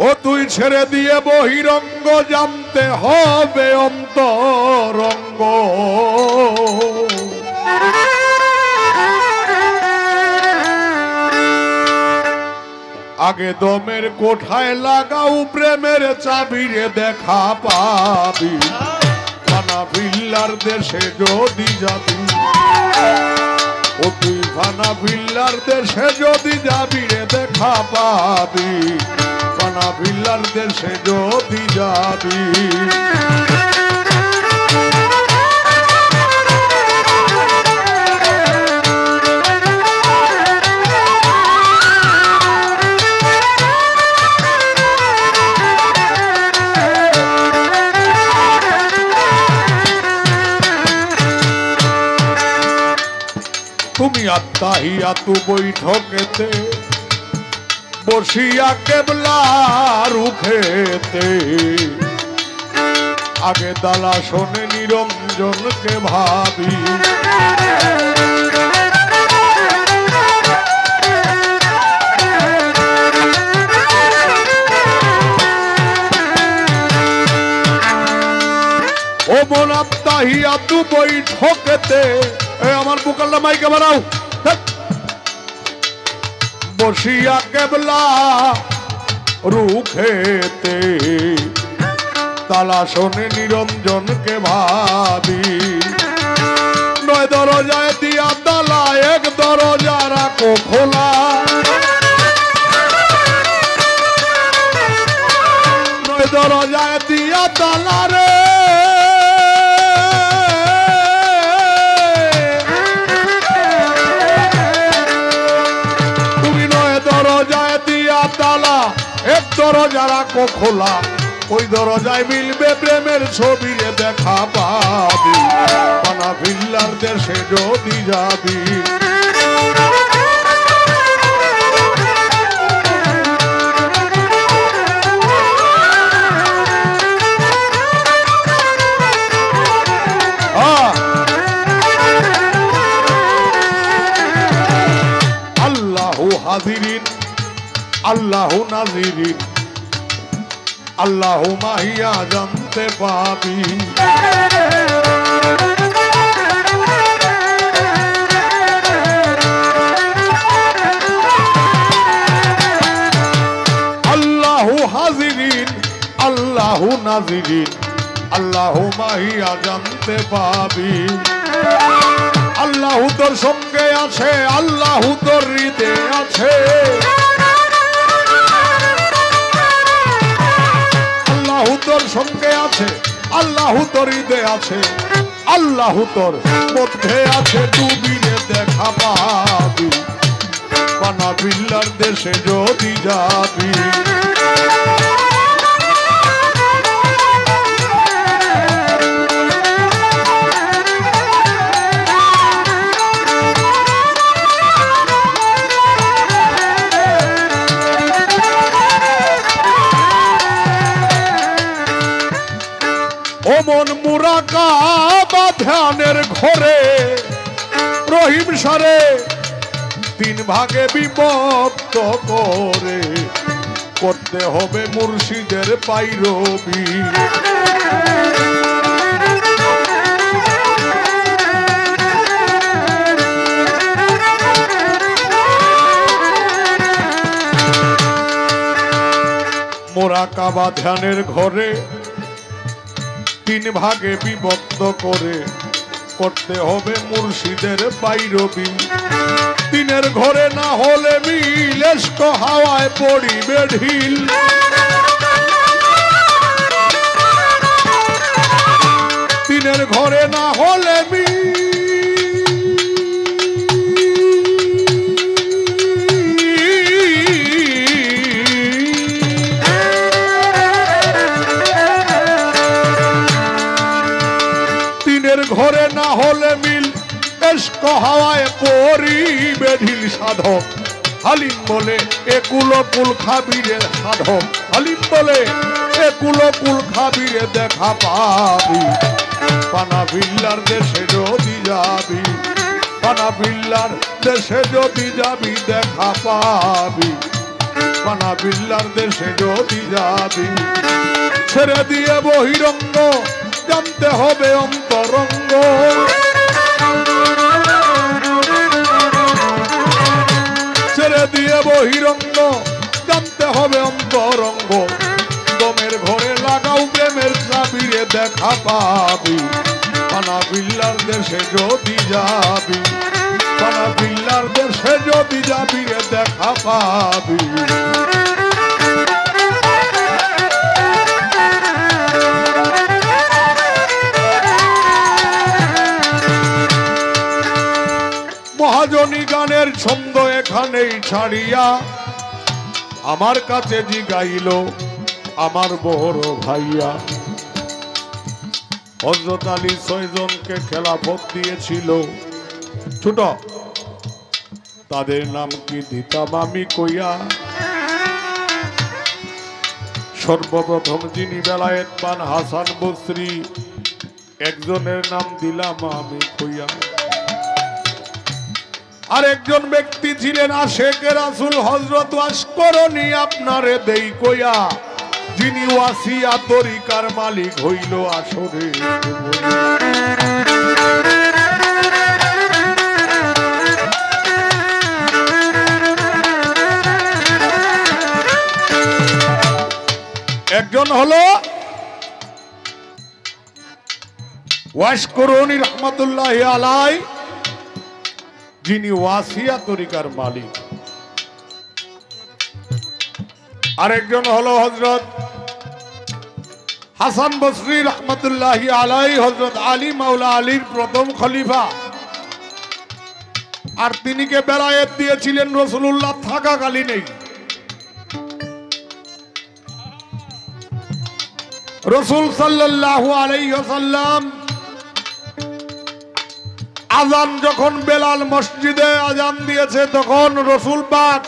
ও তুই ছেড়ে দিয়ে বহিরঙ্গ জানতে হবে অন্তরঙ্গ আগে দমের কোঠায় লাগাও প্রেমের চাবিরে দেখা পাবি ফানা ভিল্লার দেশে যদি যাবি ও তুই ফানা ভিল্লার দেশে যদি যাবি রে দেখা পাবি ফানা ভিল্লার দেশে যদি যাবি তুমি আত্মাহিয়াতু বৈঠকেতে বসিয়া কেবলা রুখেতে আগে দালা শোনে নিরঞ্জনকে ভাবি ও মন আত্মাহিয়াতু বৈঠকেতে আমার বুকাল্লা মাইকে বাড়াও বসিয়া কেবলা রুখেতে তালা শোনে নিরঞ্জনকে ভাবি নয় দরজায় দিয়া তালা এক দরজা রাখো খোলা নয় দরজায় দিয়া তালা রে তালা এক দরজা রাখো খোলা ওই দরজায় মিলবে প্রেমের ছবি দেখা পাবি ফানা ভিল্লার দেশে যদি যাবি আল্লাহু হাজিরিন আল্লাহু নাজিরিন আল্লাহু মাহিয়া জানতে পাবি আল্লাহু হাজিরিন আল্লাহু নাজিরিন আল্লাহু মাহিয়া জানতে পাবি আল্লাহু তোর সঙ্গে আছে আল্লাহু তোর হৃদয়ে আছে আল্লাহু তোর সঙ্গে আছে আল্লাহু তোর হৃদয়ে আছে আল্লাহু তোর মধ্যে আছে ডুবিয়ে দেখা পাবি ফানা ভিল্লার দেশে যদি যাবি ও মন মুরাকাবা ধ্যানের ঘরে রহিম সারে তিন ভাগে বিভক্ত করে করতে হবে মুর্শিদের পাইরবি মুরাকাবা ধ্যানের ঘরে তিন ভাগে বিভক্ত করে করতে হবে মুর্শিদের পাইরবি তিনের ঘরে না হলে মিলেস্ক হাওয়ায় পড়িবে ঢিল তিনের ঘরে না হলে ঘরে না হলে মিল এস্ক হাওয়ায় পরিবে ঢিল সাধক হালিম বলে একুল কুল খাবিরে সাধক হালিম বলে একুল কুল খাবিরে দেখা পাবি ফানা ভিল্লার দেশে যদি যাবি ফানা ভিল্লার দেশে যদি যাবি দেখা পাবি পানা বিল্লার দেশে যদি যাবি, ছেড়ে দিয়ে বহিরঙ্গ জানতে হবে অন্তরঙ্গ। ছেড়ে দিয়ে বহিরঙ্গ জানতে হবে অন্তরঙ্গ। দমের ঘরে লাগাও প্রেমের চাবিরে দেখা পাবি, পানা বিল্লার দেশে যদি যাবি, পানা বিল্লার দেশে যদি যাবি রে দেখা পাবি। মহাজনী গানের ছন্দ এখানেই ছাড়িয়া আমার কাছে জিগাইল আমার বড় ভাইয়া। হযরত আলী ৬ জনকে খেলাফত দিয়েছিল, ছোট তাদের নাম কি দিতাম আমি কইয়া। সর্বপ্রথম যিনি বেলায়েত পান হাসান বসরি, একজনের নাম দিলাম আমি কইয়া। আরেকজন ব্যক্তি ছিলেন আশেকে রাসূল হযরত ওয়াসকরণী আপনারে দেই কইয়া, যিনি ওয়াসিয়া তরিকার মালিক হইল আসরে। একজন হলো ওয়াসকরণী রহমাতুল্লাহি আলাইহি, যিনি ওয়াসিয়া তরিকার মালিক। আরেকজন হলো হযরত হাসান বসরি রহমাতুল্লাহি আলাইহি, হযরত আলী মাওলা আলীর প্রথম খলিফা। আর তিনিকে বেলায়েত দিয়েছিলেন রাসূলুল্লাহ থাকাকালীনই। রাসূল সাল্লাল্লাহু আলাইহি ওয়াসাল্লাম আজান যখন বেলাল মসজিদে আজান দিয়েছে, তখন রাসূল পাক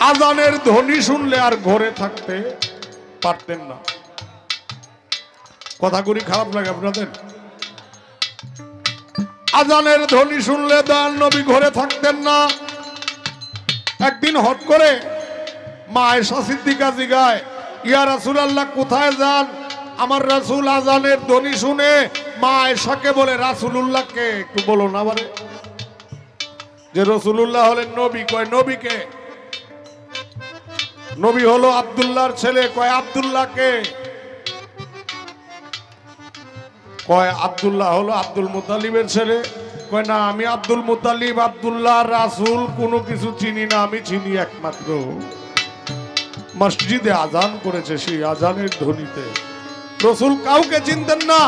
আজানের ধ্বনি শুনলে আর ঘরে থাকতে পারতেন না। কথাগুলি খারাপ লাগে আপনাদের? আজানের ধ্বনি শুনলে দয়াল নবী ঘরে থাকতেন না। একদিন হট করে মা আয়েশা সিদ্দিকা জিগায়, ইয়া রাসূলুল্লাহ কোথায় যান? আমার রাসূল আজানের ধ্বনি শুনে মা আয়েশাকে বলে, রাসূলুল্লাহকে একটু বলো না বারে, যে রাসূলুল্লাহ হলেন নবী। কয় নবীকে? নবী হলো আব্দুল্লাহর ছেলে। কয় আব্দুল্লাহকে? কয় আব্দুল্লাহ হলো আব্দুল মুত্তালিবের ছেলে। কয় না, আমি আব্দুল মুত্তালিব আব্দুল্লাহ রাসূল কোনো কিছু চিনি না, আমি চিনি একমাত্র মসজিদে আজান করেছে সেই আজানের ধ্বনিতে। রাসূল কাউকে চিনতেন না।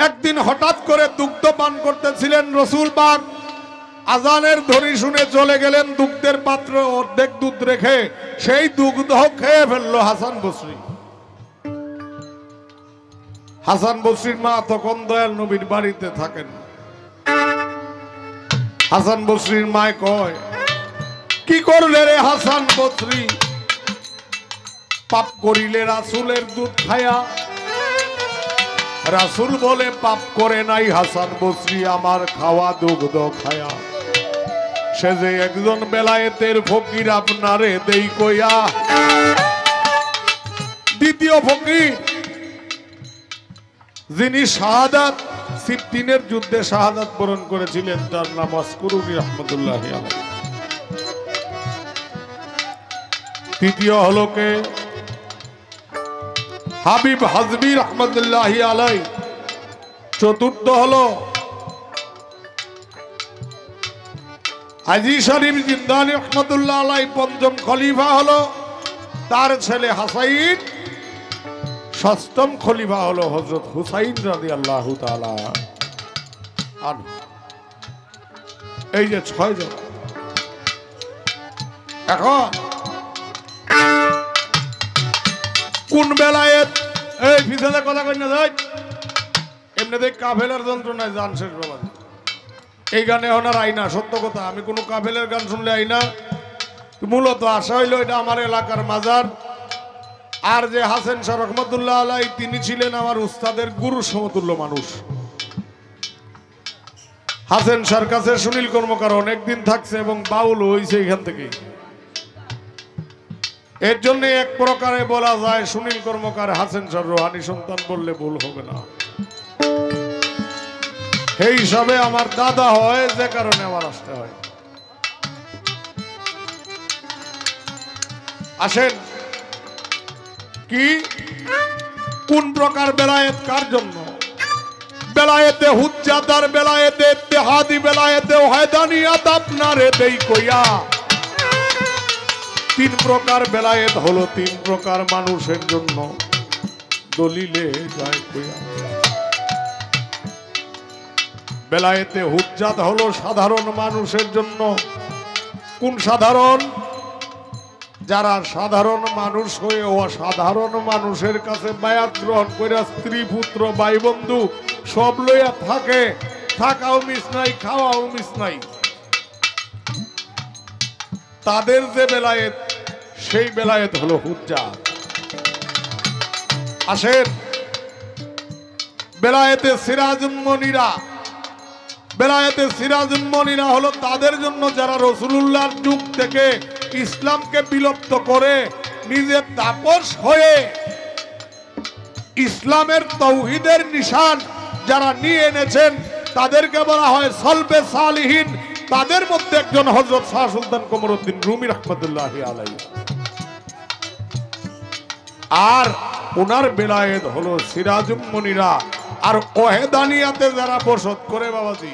একদিন হঠাৎ করে দুগ্ধ পান করতেছিলেন রাসূল পাক, আজানের ধ্বনি শুনে চলে গেলেন দুগ্ধের পাত্র অর্ধেক দুধ রেখে, সেই দুগ্ধ খেয়ে ফেললো হাসান বসরি। হাসান বসরির মা তখন দয়াল নবীর বাড়িতে থাকেন। হাসান বসরির মায় কয়, কি করলে রে হাসান বসরি? পাপ করিলে রাসূলের দুধ খায়া। রাসূল বলে, পাপ করে নাই হাসান বসরি, আমার খাওয়া দুগ্ধ খায়া। সে যে একজন বেলায়েতের ফকির আপনারে দেই কইয়া। দ্বিতীয় ফকির যিনি শাহাদাত সিফফিনের যুদ্ধে শাহাদাত বরণ করেছিলেন, তার নাম ওয়াসকরণী রাহমাতুল্লাহি আলাইহি। তৃতীয় হলো কে? হাবিব হাজবি রহমতুল্লাহি আলাইহি। চতুর্থ হলো হাজী শরীফ জিন্দানি রহমতুল্লাহ আলাইহি। পঞ্চম খলিফা হলো তার ছেলে হাসাইন। ষষ্ঠম খলিফা হলো হযরত হুসাইন রাদিয়াল্লাহু তাআলা আনহু। এই যে 6 জন। এখন কোন বেলায়েত? এই পিছনে কথা কই না যাই, এমনিতে কাফেলার যন্ত্রণায় জান শেষ বাবা। এই গানে ওনার আইনা, সত্য কথা, আমি কোনো কাফেলের গান শুনলে আইনা। মূলত আশা হইল এটা আমার এলাকার মাজার। আর যে হাসান শাহ রহমতুল্লাহ আলাইহি, তিনি ছিলেন আমার উস্তাদের গুরু সমতুল্য মানুষ। হাসেন শাহর কাছে সুনীল কর্মকার অনেকদিন থাকছে এবং বাউল হয়েছে এখান থেকে। এর জন্য এক প্রকারে বলা যায় সুনীল কর্মকার হাসেন শাহর রোহানি সন্তান বললে ভুল হবে না। এই হিসাবে আমার দাদা হয়, যে কারণে আমার আসতে হয়। আসেন, কি কোন প্রকার বেলায়েত কার জন্য? বেলায়েতে হুজ্জাতার, বেলায়েতে ইত্তেহাদি, বেলায়েতে ওয়াহদানিয়াত আপনারে দেই কইয়া। তিন প্রকার বেলায়েত হলো তিন প্রকার মানুষের জন্য, দলিলে যায় কইয়া। বেলায়েতে হুজ্জাত হলো সাধারণ মানুষের জন্য। কোন সাধারণ? যারা সাধারণ মানুষ হয়ে অসাধারণ মানুষের কাছে বায়াত গ্রহণ করে স্ত্রী পুত্র ভাই বন্ধু সব লইয়া থাকে, থাকাও মিস নাই, খাওয়াও মিস নাই, তাদের যে বেলায়েত, সেই বেলায়েত হলো হুজ্জাত। আসেন, বেলায়েতে সিরাজুল মুনিরা, বেলায়েতে সিরাজুল মুনিরা হলো তাদের জন্য যারা রাসূলুল্লাহর যুগ থেকে ইসলামকে বিলুপ্ত করে নিজে তাপস হয়ে ইসলামের তাওহীদের নিশান যারা নিয়ে এনেছেন তাদেরকে বলা হয় সলবে সালিহিন। তাদের মধ্যে একজন হযরত শাহ সুলতান কমরউদ্দিন রুমি রাহমাতুল্লাহি আলাইহি। আর ওনার বেলায়েত হলো সিরাজুল মুনিরা। আর ওয়াহদানিয়াতে যারা বসত করে বাবাজি,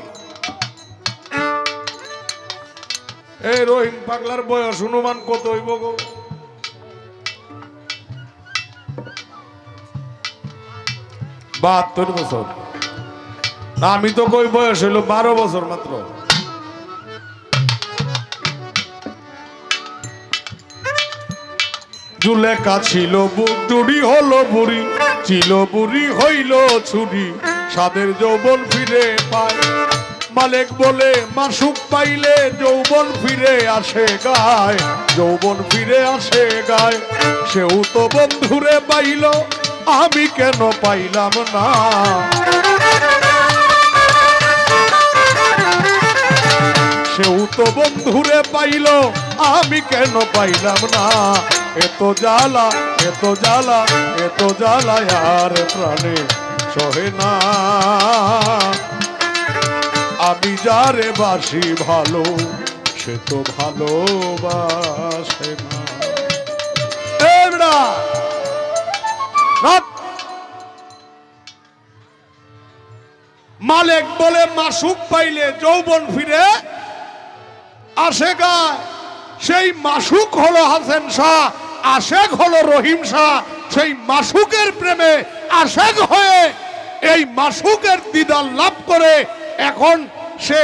এই রহিম পাগলার বয়স অনুমান কত হইব গো? বাহাত্তর বছর না, আমি তো কই বয়স হইল 12 বছর মাত্র। জুলেখা ছিল বুড়ি হলো বুড়ি, ছিল বুড়ি হইল ছুরি, সাদের যৌবন ফিরে পায়। মালিক বলে মাসুক পাইলে যৌবন ফিরে আসে গায়, যৌবন ফিরে আসে গায়। সেও তো বন্ধুরে পাইল, আমি কেন পাইলাম না? সেও তো বন্ধুরে পাইল, আমি কেন পাইলাম না? এত জ্বালা, এত জ্বালা, এত জ্বালা আর প্রাণে সহে না। আমি যারে বাসি ভালো, সে তো ভালোবাসে না। মালিক বলে মাসুক পাইলে যৌবন ফিরে আসে গায়। সেই মাসুক হলো হাসেন শাহ, আশেক হলো রহিম শাহ। সেই মাসুকের প্রেমে আশেক হয়ে এই মাসুকের দিদার লাভ করে এখন সে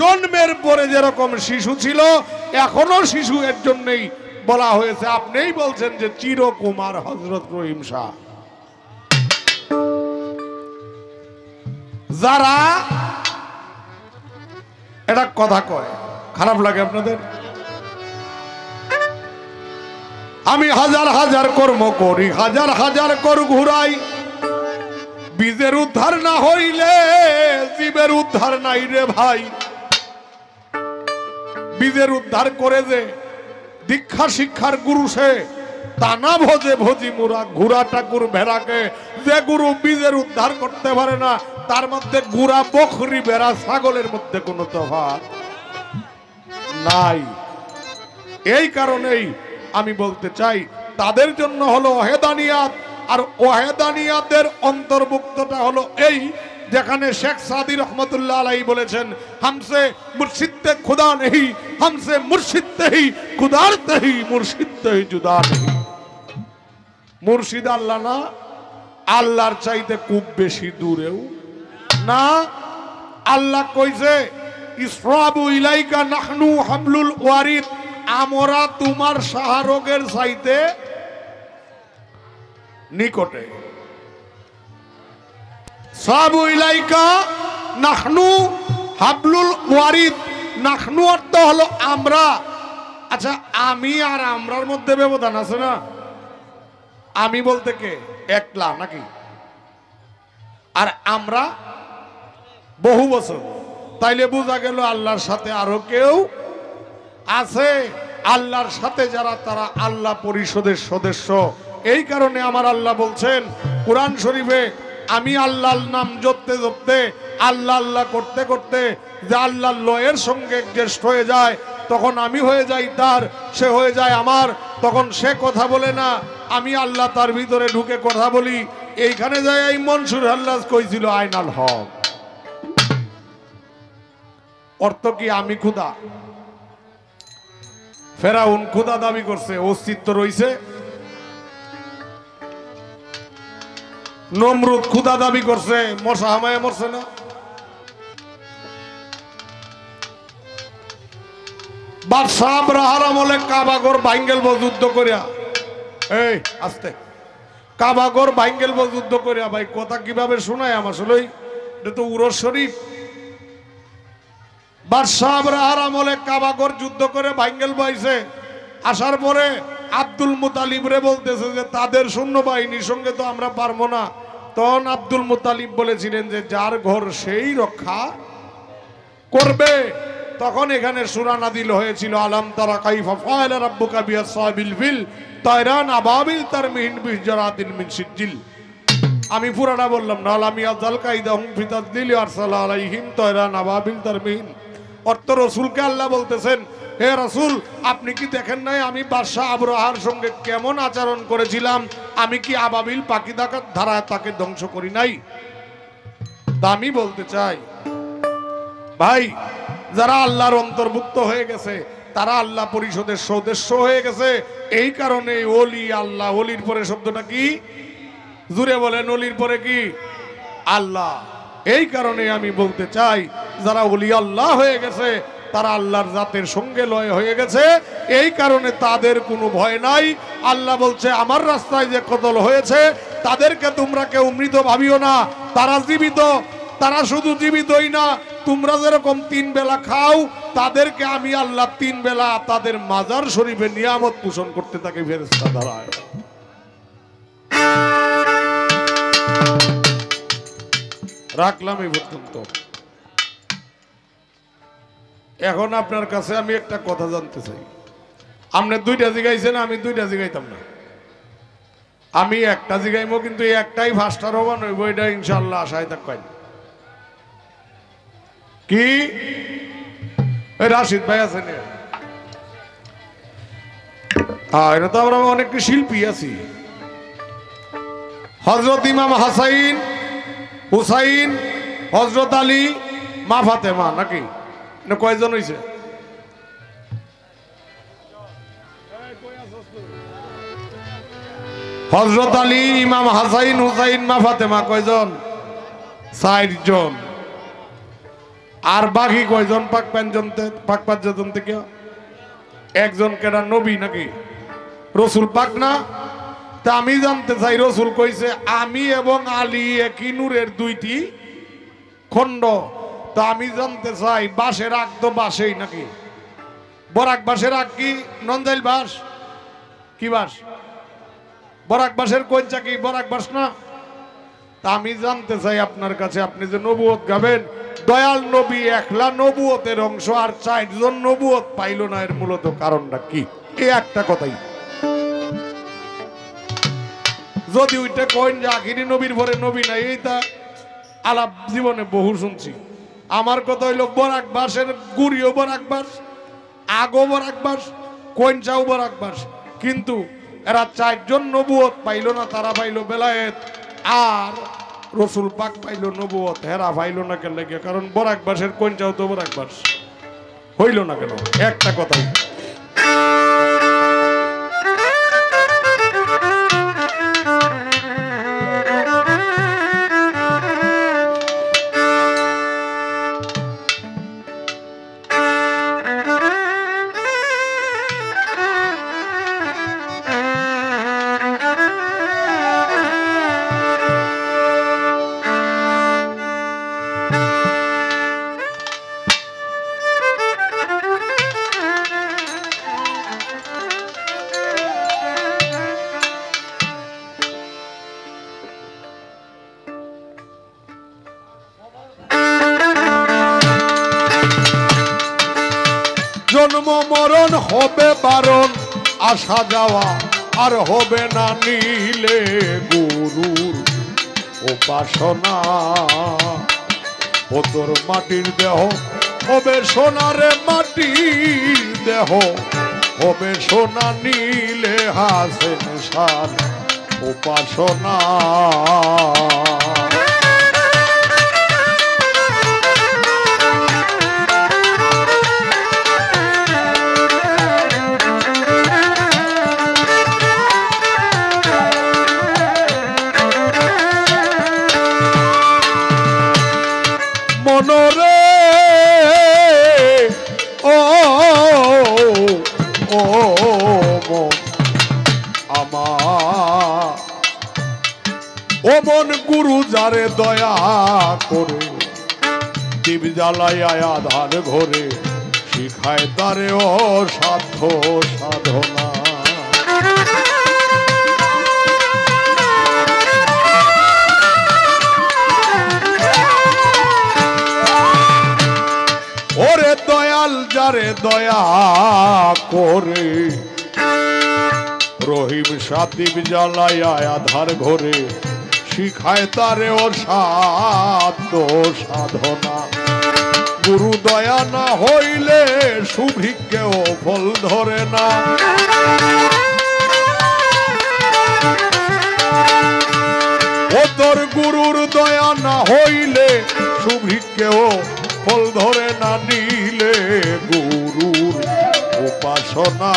জন্মের পরে যেরকম শিশু ছিল এখনো শিশু। এর জন্যই বলা হয়েছে, আপনিই বলছেন যে চিরকুমার হযরত রহিম শাহ। যারা এটা কথা কয়, খারাপ লাগে আপনাদের? আমি হাজার হাজার কর্ম করি, হাজার হাজার কর ঘুরাই, বীজের উদ্ধার না হইলে জীবের উদ্ধার নাই রে ভাই। বীজের উদ্ধার করে যে দীক্ষা শিক্ষার গুরু সে, তা না ভোজে ভোজি মুরা। ঘুরা ঠাকুর ভেড়াকে যে গুরু বীজের উদ্ধার করতে পারে না, তার মধ্যে গুড়া বকরি ভেড়া ছাগলের মধ্যে কোনো তফাৎ নাই। এই কারণেই আমি বলতে চাই তাদের জন্য হলো ওয়াহদানিয়াত। আর ওয়াহদানিয়াতের অন্তর্ভুক্তটা হলো এই, যেখানে শেখ সাদি রহমতুল্লাহ আলাইহি বলেছেন, হামসে মুর্শিদ তে খুদা নেহি, হামসে মুর্শিদ তে হি খুদার তে হি, মুর্শিদ তে হি জুদা নেহি। মুর্শিদ আল্লাহ না, আল্লাহর চাইতে খুব বেশি দূরেও না। আল্লাহ কইছে ইসরাবু ইলাইকা নাহনু হাবলুল ওয়ারিদ, আমরা তোমার শাহরগের চাইতে নিকটে। সাবু ইলাইকা নাহনু হাবলুল ওয়ারিদ। নাহনু অর্থ হলো আমরা। আচ্ছা, আমি আর আমরার মধ্যে ব্যবধান আছে না? আমি বলতে কে? একলা নাকি? আর আমরা বহু বছর। তাইলে বোঝা গেল আল্লাহর সাথে আরো কেউ আছে। আল্লাহর সাথে যারা, তারা আল্লাহ পরিষদের সদস্য। এই কারণে আমার আল্লাহ বলছেন কুরআন শরীফে, আমি আল্লাহর নাম জপতে জপতে, আল্লাহ আল্লাহ করতে করতে যে আল্লাহর লয়ের সঙ্গে জ্যেষ্ঠ হয়ে যায়, তখন আমি হয়ে যাই তার, সে হয়ে যায় আমার। তখন সে কথা বলে না, আমি আল্লাহ তার ভিতরে ঢুকে কথা বলি। এইখানে যায় এই মনসুর হাল্লাজ কইছিল আইনাল হক, অর্থ কি আমি খুদা। ফেরাউন খুদা দাবি করছে, অস্তিত্ব রইছে। নমরুদ খুদা দাবি করছে, মশা হামায় মরছে না। বাদশাহ আবরাহার আমলে কাবাগর ভাঙ্গেল যুদ্ধ করিয়া, এই আস্তে, কাবাগর ভাঙ্গেল যুদ্ধ করিয়া। ভাই কথা কিভাবে শোনায় আমার, আসলে এটা তো উরস শরীফ। বাদশাহ আবরাহার আমলে কাবাগর যুদ্ধ করে ভাঙ্গেল বাইছে। আসার পরে আব্দুল মুতালিব রে বলতেছে যে তাদের সৈন্যবাহিনীর সঙ্গে তো আমরা পারবো না। তখন আব্দুল মুতালিব বলেছিলেন যে যার ঘর সেই রক্ষা করবে। তখন এখানে সূরা নাযিল হয়েছিল, আলাম তারা কাইফা ফাআলা রাব্বুকা বিআসহাবিল ফিল তায়রান আবাবিল তারমিহিম বিহিজারাতিন মিন সিজিল। আমি পুরাটা বললাম না, আলাম ইয়াজাল কাইদাহুম ফি তাদলিল আরসালা আলাইহিম তায়রান আবাবিল তারমিহিম। অর্থ রসুলকে আল্লাহ বলতেছেন, হে রসুল, আপনি কি দেখেন নাই আমি বাদশাহ আবরাহার সঙ্গে কেমন আচরণ করেছিলাম? আমি কি আবাবিল পাখি ধারায় তাকে ধ্বংস করি নাই? তা আমি বলতে চাই ভাই, যারা আল্লাহর অন্তর্ভুক্ত হয়ে গেছে, তারা আল্লাহ পরিষদের সদস্য হয়ে গেছে। এই কারণে ওলি আল্লাহ, ওলির পরে শব্দটা কি? জুড়ে বলেন, ওলির পরে কি? আল্লাহ। এই কারণে আমি বলতে চাই, যারা ওলি আল্লাহ হয়ে গেছে, তারা আল্লাহর জাতের সঙ্গে লয় হয়ে গেছে। এই কারণে তাদের কোনো ভয় নাই। আল্লাহ বলছে, আমার রাস্তায় যে কতল হয়েছে তাদেরকে তোমরা কেউ মৃত ভাবিও না, তারা জীবিত। তারা শুধু জীবিতই না, তোমরা যেরকম 3 বেলা খাও, তাদেরকে আমি আল্লাহ 3 বেলা তাদের মাজার শরীফে নিয়ামত পোষণ করতে থাকি ফেরেশতা দ্বারায়। রাখলাম এই পর্যন্ত। এখন আপনার কাছে আমি একটা কথা জানতে চাই। আপনি 2টা জিগাইছেন, আমি 2টা জিগাইতাম না, আমি একটা জিগাইমো, কিন্তু এই একটাই ফাস্টার হবা নইব, এটা ইনশাল্লাহ আশায় থাকবেন। কি রাশিদ ভাই আছেন? হ্যাঁ, এটা তো আমরা অনেক শিল্পী আছি। হযরত ইমাম হাসাইন, হুসাইন, হযরত আলী, মা ফাতেমা, নাকি না কয়জন হইছে? হযরত আলী, ইমাম হাসাইন, হুসাইন, মা ফাতেমা কয়জন? 4 জন। আর বাকি কয়জন? পাক 5 জন থেকে একজন কেডা? নবী নাকি রসুল পাক না? তা আমি জানতে চাই, রসুল কইছে আমি এবং আলী একই নূরের 2টি খণ্ড। তা আমি জানতে চাই, বাঁশের আগ তো বাঁশেই নাকি? বরাক বাঁশের আগ কি নন্দাইল বাঁশ? কি বাঁশ? বরাক বাঁশের কঞ্চা কি বরাক বাঁশ না? তা আমি জানতে চাই আপনার কাছে, আপনি যে নবুয়ত গাবেন, দয়াল নবী একলা নবুয়তের অংশ, আর 4 জন নবুয়ত পাইল না, এর মূলত কারণটা কি? এই একটা কথাই। যদি ওইটা কইন যে আখিরি নবীর পরে নবী নাই, এইটা আলাপ জীবনে বহু শুনছি। আমার কথা হইল, বরাক বাঁশের গুড়িও বরাক বাঁশ, আগো বরাক বাঁশ, কঞ্চাও বরাক বাঁশ, কিন্তু এরা 4 জন নবুয়ত পাইল না। তারা পাইল বেলায়েত, আর রসুল পাক পাইল নবুয়ত। হেরা পাইল না কেন লাগে? কারণ বরাক বাঁশের কঞ্চাও তো বরাক বাঁশ হইল না কেন? একটা কথাই। জন্ম মরণ হবে বারণ, আসা যাওয়া আর হবে না নিলে গুরুর উপাসনা। ও তোর মাটির দেহ হবে সোনারে, মাটির দেহ হবে সোনা, নিলে হাসেন সার উপাসনা। মনরে ও ও মন আমার, ও মন গুরু যারে দয়া করে, দীপ জ্বালাইয়া আধার ঘরে, শিখায় তারে অসাধ্য সাধনা। ওরে দয়াল যারে দয়া করে, রহিম সাদীপ জ্বালাইয়া আধার ঘরে, শিখায় তারে অসাধ্য সাধনা। গুরু দয়া না হইলে সুভিজ্ঞেও ফল ধরে না। ও তোর গুরুর দয়া না হইলে সুভিজ্ঞেও ফল ধরে না, নিলে গুরুর উপাসনা।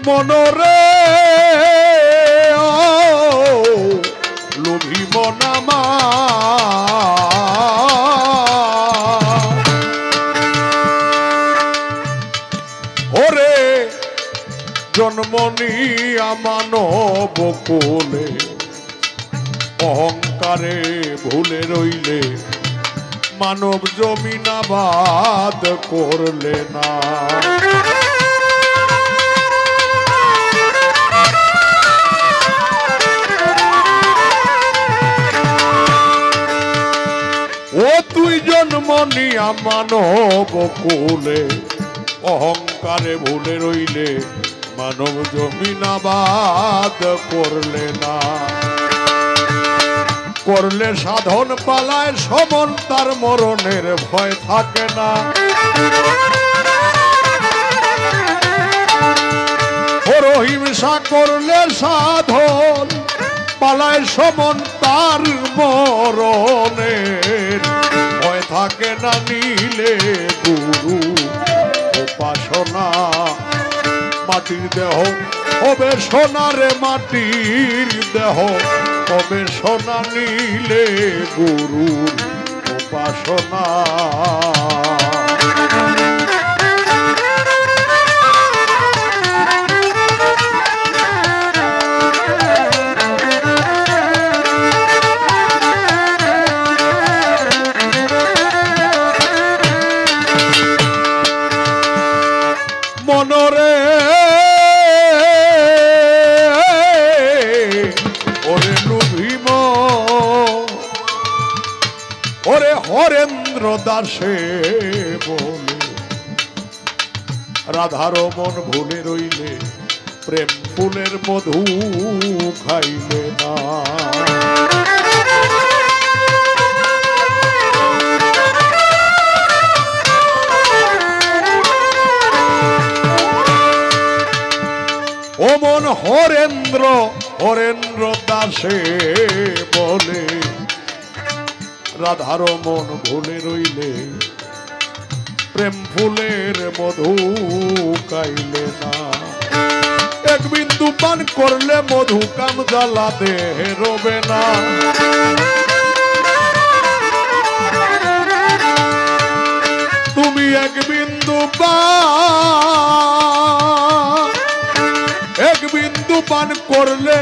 মনরে লোভী মনামা, ওরে জন্ম নিয়া মানব কোলে, অহংকারে ভুলে রইলে মানব জমিনাবাদ করলে না। ও তুই জন্ম নিয়া মানব কোলে, অহংকারে ভুলে রইলে মানব জমিনাবাদ করলে না। করলে সাধন পালায় সমন, তার মরণের ভয় থাকে না। হিংসা করলে সাধন পালায় সমন, তার মরণের ভয় থাকে না। নিলে গুরু উপাসনা, মাটির দেহ হবে সোনারে, মাটির দেহ হবে সোনা, নিলে গুরু উপাসনা। মনরে ওরে লুভিম, ওরে হরেন্দ্র দাসে বলে, রাধার মন ভুলে রইলে প্রেম ফুলের মধু খাইলে না। ও মন হরেন্দ্র, হরেন্দ্র দাসে বলে, রাধার মন ভুলে রইলে প্রেম ফুলের মধু খাইলে না। এক বিন্দু পান করলে মধু কাম জ্বালা দেহে রবে না। তুমি এক বিন্দু পান করলে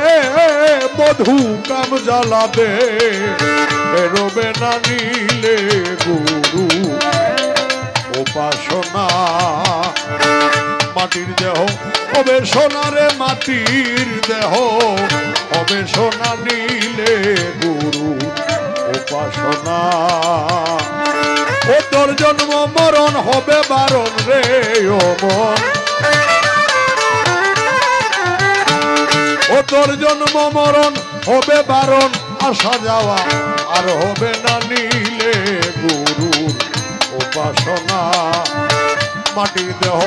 মধু কাম জ্বালা দে রবে না। নিলে গুরু সোনারে মাটির দেহ হবে সোনা নিলে গুরু উপাসনা ও তোর জন্ম মরণ হবে বারণ রে ও মন ও তোর জন্ম মরণ হবে বারণ আসা যাওয়া আর হবে না নিলে গুরুর উপাসনা মাটির দেহ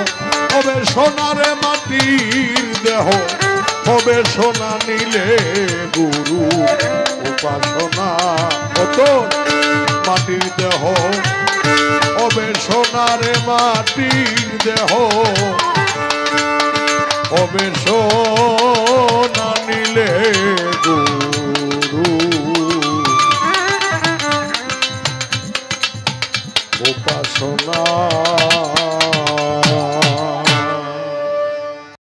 হবে সোনারে মাটির দেহ হবে সোনা নিলে গুরুর উপাসনা ও তোর মাটির দেহ হবে সোনারে মাটির দেহ হবে সোনা নিলে গুরু উপাসনা।